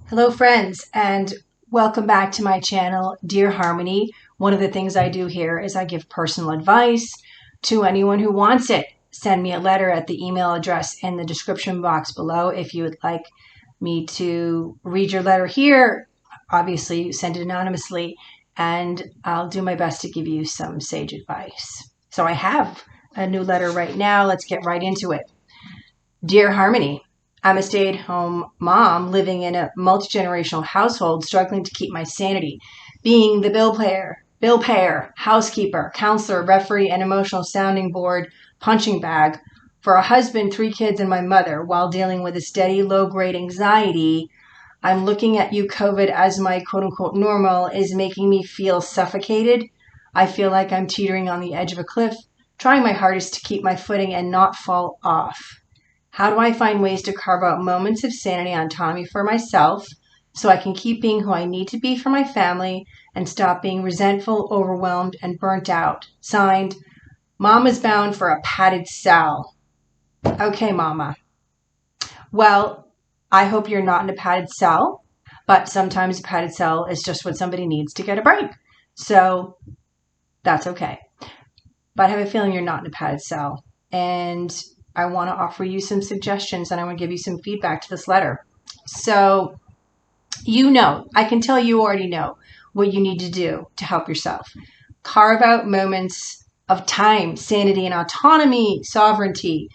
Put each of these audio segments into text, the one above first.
Hello friends, and welcome back to my channel, Dear Harmony. One of the things I do here is I give personal advice to anyone who wants it. Send me a letter at the email address in the description box below if you would like me to read your letter here. Obviously, send it anonymously, and I'll do my best to give you some sage advice. So I have a new letter right now. Let's get right into it. Dear Harmony, I'm a stay-at-home mom living in a multi-generational household, struggling to keep my sanity, being the bill payer, housekeeper, counselor, referee, and emotional sounding board punching bag for a husband, 3 kids, and my mother, while dealing with a steady low-grade anxiety. I'm looking at you, COVID, as my quote-unquote normal is making me feel suffocated. I feel like I'm teetering on the edge of a cliff, trying my hardest to keep my footing and not fall off. How do I find ways to carve out moments of sanity and autonomy for myself so I can keep being who I need to be for my family and stop being resentful, overwhelmed, and burnt out? Signed, Mama's bound for a padded cell. Okay, Mama. Well, I hope you're not in a padded cell, but sometimes a padded cell is just what somebody needs to get a break. So that's okay. But I have a feeling you're not in a padded cell. And I want to offer you some suggestions and I want to give you some feedback to this letter. So, I can tell you already know what you need to do to help yourself. Carve out moments of time, sanity, and autonomy, sovereignty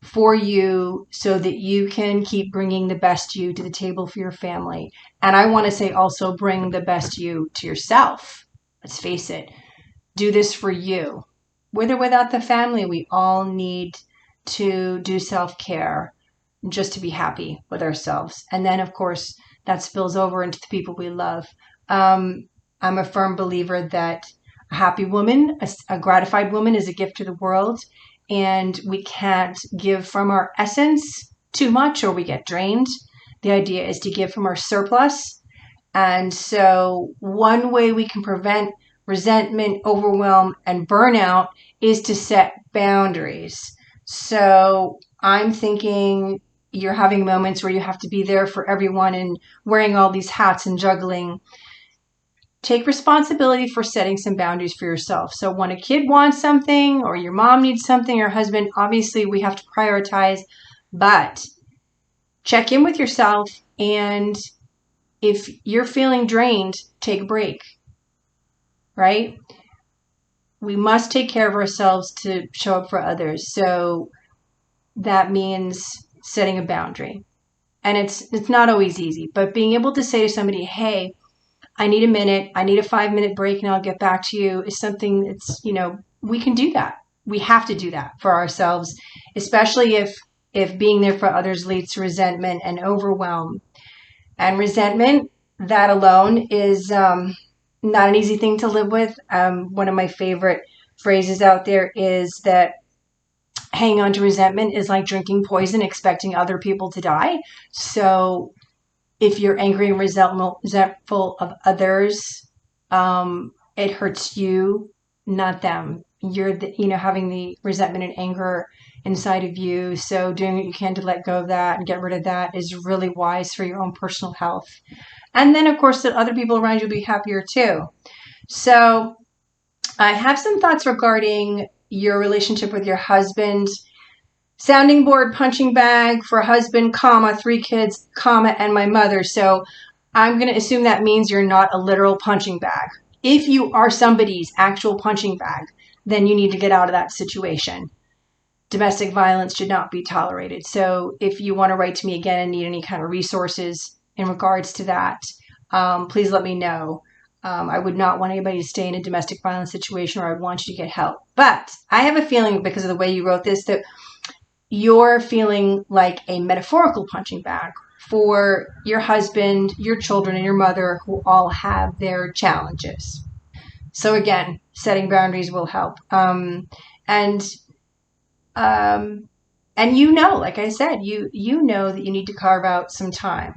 for you so that you can keep bringing the best you to the table for your family. And I want to say also bring the best you to yourself. Let's face it, do this for you. With or without the family, we all need to do self-care just to be happy with ourselves. And then, of course, that spills over into the people we love. I'm a firm believer that a happy woman, a gratified woman is a gift to the world. And we can't give from our essence too much or we get drained. The idea is to give from our surplus. And so one way we can prevent resentment, overwhelm, and burnout is to set boundaries. So I'm thinking you're having moments where you have to be there for everyone and wearing all these hats and juggling. Take responsibility for setting some boundaries for yourself. So when a kid wants something or your mom needs something, or husband, obviously we have to prioritize, but check in with yourself. And if you're feeling drained, take a break, right? We must take care of ourselves to show up for others. So that means setting a boundary. And it's not always easy, but being able to say to somebody, hey, I need a minute, I need a 5-minute break and I'll get back to you is something that's, we can do that. We have to do that for ourselves, especially if being there for others leads to resentment and overwhelm. And resentment, that alone is not an easy thing to live with. One of my favorite phrases out there is that hanging on to resentment is like drinking poison, expecting other people to die. So if you're angry and resentful of others, it hurts you, not them. You're having the resentment and anger inside of you. So doing what you can to let go of that and get rid of that is really wise for your own personal health. And then, of course, that other people around you will be happier too. So I have some thoughts regarding your relationship with your husband. Sounding board, punching bag for a husband, 3 kids, and my mother. So I'm going to assume that means you're not a literal punching bag. If you are somebody's actual punching bag, then you need to get out of that situation. Domestic violence should not be tolerated. So if you want to write to me again and need any kind of resources in regards to that, please let me know. I would not want anybody to stay in a domestic violence situation, or I'd want you to get help. But I have a feeling, because of the way you wrote this, that you're feeling like a metaphorical punching bag for your husband, your children, and your mother, who all have their challenges. So again, setting boundaries will help. And like I said, you know that you need to carve out some time.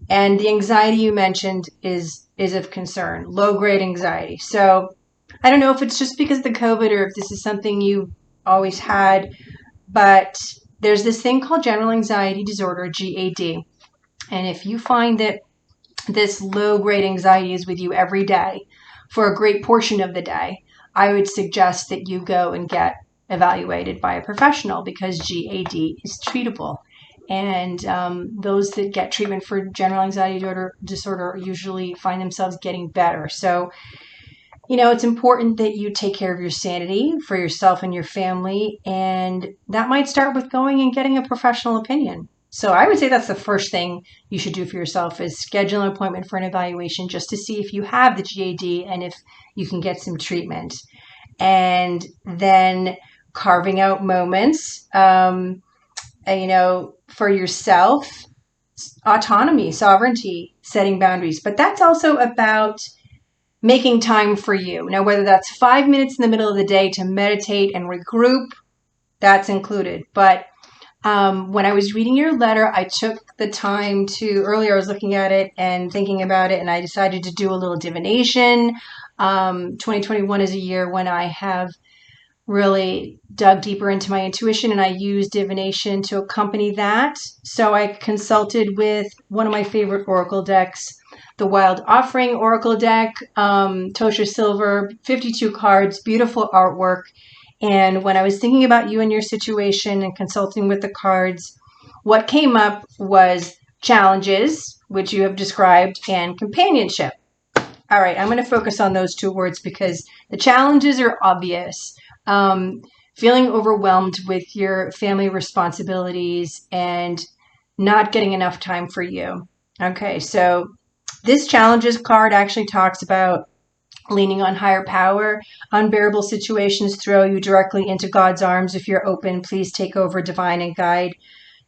And the anxiety you mentioned is of concern, low-grade anxiety. So I don't know if it's just because of the COVID or if this is something you've always had, but there's this thing called general anxiety disorder, GAD. And if you find that this low-grade anxiety is with you every day for a great portion of the day, I would suggest that you go and get evaluated by a professional, because GAD is treatable. And those that get treatment for general anxiety disorder usually find themselves getting better. So, it's important that you take care of your sanity for yourself and your family. And that might start with going and getting a professional opinion. So I would say that's the first thing you should do for yourself, is schedule an appointment for an evaluation just to see if you have the GAD and if you can get some treatment. And then carving out moments, for yourself, autonomy, sovereignty, setting boundaries. But that's also about making time for you. Now, whether that's 5 minutes in the middle of the day to meditate and regroup, that's included. But when I was reading your letter, I took the time earlier I was looking at it and thinking about it, and I decided to do a little divination. 2021 is a year when I have really dug deeper into my intuition, and I use divination to accompany that. So I consulted with one of my favorite oracle decks, the Wild Offering Oracle deck, Tosha Silver, 52 cards, beautiful artwork. And when I was thinking about you and your situation and consulting with the cards, what came up was challenges, which you have described, and companionship. All right, I'm going to focus on those two words because the challenges are obvious. Feeling overwhelmed with your family responsibilities and not getting enough time for you. Okay, so this challenges card actually talks about leaning on higher power. Unbearable situations throw you directly into God's arms. If you're open, please take over, divine, and guide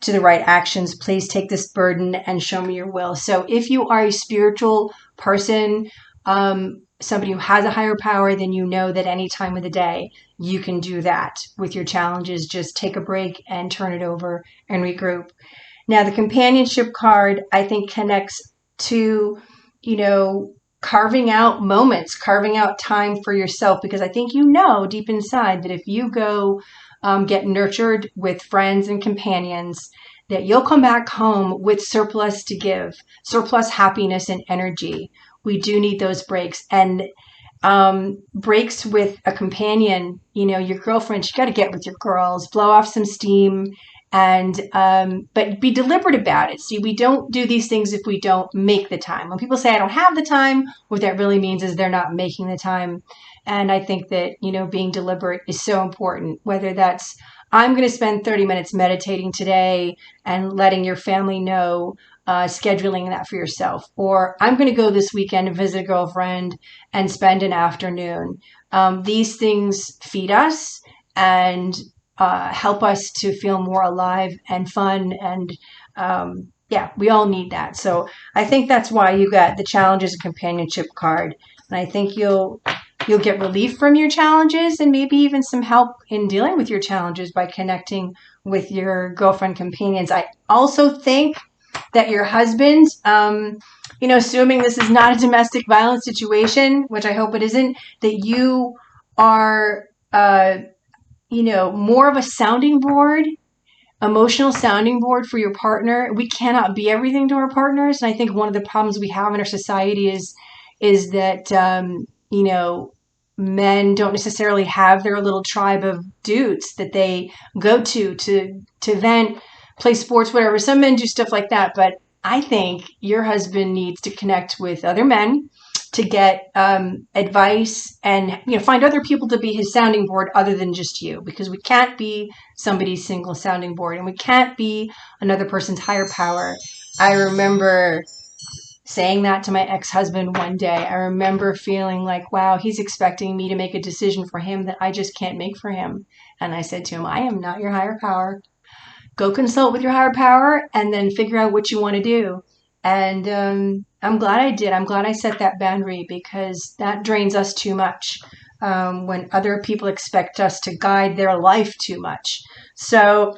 to the right actions. Please take this burden and show me your will. So if you are a spiritual person, somebody who has a higher power, then you know that any time of the day you can do that with your challenges. Just take a break and turn it over and regroup. Now, the companionship card, I think, connects to, carving out moments, carving out time for yourself, because I think deep inside that if you go get nurtured with friends and companions, that you'll come back home with surplus to give, surplus happiness and energy. We do need those breaks. And breaks with a companion, your girlfriend, you got to get with your girls, blow off some steam, and but be deliberate about it. See, we don't do these things if we don't make the time. When people say I don't have the time, what that really means is they're not making the time. And I think that being deliberate is so important, whether that's I'm going to spend 30 minutes meditating today and letting your family know, scheduling that for yourself, or I'm going to go this weekend and visit a girlfriend and spend an afternoon. These things feed us and help us to feel more alive and fun. And we all need that. So I think that's why you got the challenges and companionship card. And I think you'll get relief from your challenges and maybe even some help in dealing with your challenges by connecting with your girlfriend companions. I also think that your husband, assuming this is not a domestic violence situation, which I hope it isn't, that you are, more of a sounding board, emotional sounding board for your partner. We cannot be everything to our partners. And I think one of the problems we have in our society is that, men don't necessarily have their little tribe of dudes that they go to vent, play sports, whatever. Some men do stuff like that, but I think your husband needs to connect with other men to get advice and find other people to be his sounding board other than just you, because we can't be somebody's single sounding board and we can't be another person's higher power. I remember saying that to my ex-husband one day. I remember feeling like, wow, he's expecting me to make a decision for him that I just can't make for him. And I said to him, I am not your higher power. Go consult with your higher power and then figure out what you want to do. And I'm glad I did. I'm glad I set that boundary, because that drains us too much when other people expect us to guide their life too much. So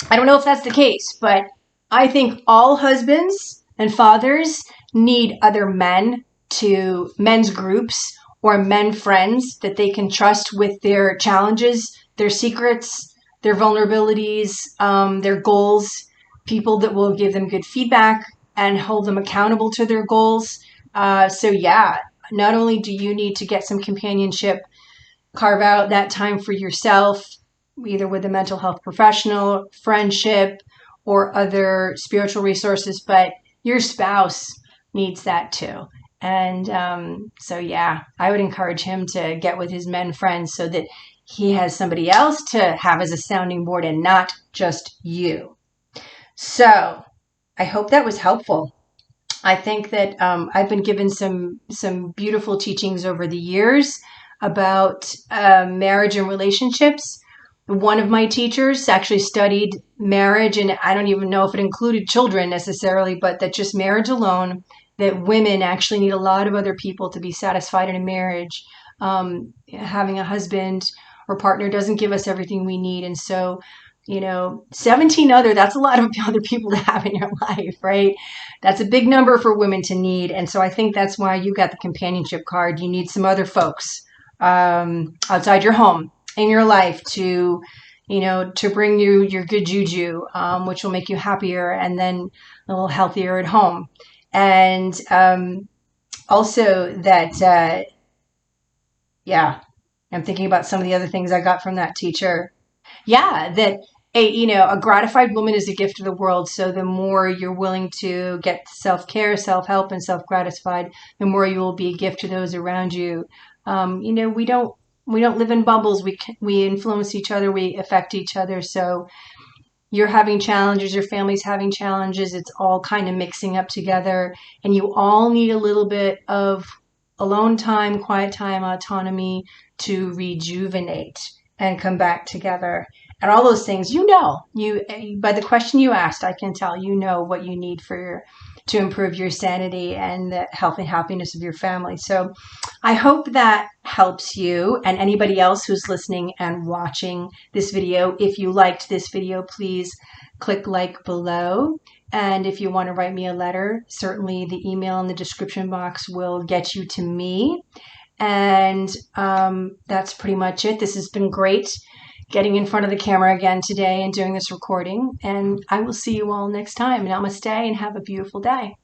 I don't know if that's the case, but I think all husbands and fathers need other men's groups or men friends that they can trust with their challenges, their secrets, their vulnerabilities, their goals, people that will give them good feedback, and hold them accountable to their goals. So yeah, not only do you need to get some companionship, carve out that time for yourself, either with a mental health professional, friendship, or other spiritual resources, but your spouse needs that too. And so, yeah, I would encourage him to get with his men friends so that he has somebody else to have as a sounding board and not just you. So I hope that was helpful. I think that I've been given some beautiful teachings over the years about marriage and relationships. One of my teachers actually studied marriage, and I don't even know if it included children necessarily, but that just marriage alone, that women actually need a lot of other people to be satisfied in a marriage. Having a husband or partner doesn't give us everything we need. And so, 17 that's a lot of other people to have in your life, right? That's a big number for women to need. And so I think that's why you got the companionship card. You need some other folks outside your home, in your life, to bring you your good juju, which will make you happier and then a little healthier at home. And also that, I'm thinking about some of the other things I got from that teacher. Yeah, that a gratified woman is a gift to the world. So the more you're willing to get self-care, self-help, and self-gratified, the more you will be a gift to those around you. We don't live in bubbles. We influence each other. We affect each other. So you're having challenges, your family's having challenges. It's all kind of mixing up together, and you all need a little bit of alone time, quiet time, autonomy to rejuvenate and come back together. And all those things, you by the question you asked, I can tell what you need to improve your sanity and the health and happiness of your family. So I hope that helps you and anybody else who's listening and watching this video. If you liked this video, please click like below. And if you want to write me a letter, certainly the email in the description box will get you to me. And that's pretty much it. This has been great getting in front of the camera again today and doing this recording. And I will see you all next time. Namaste and have a beautiful day.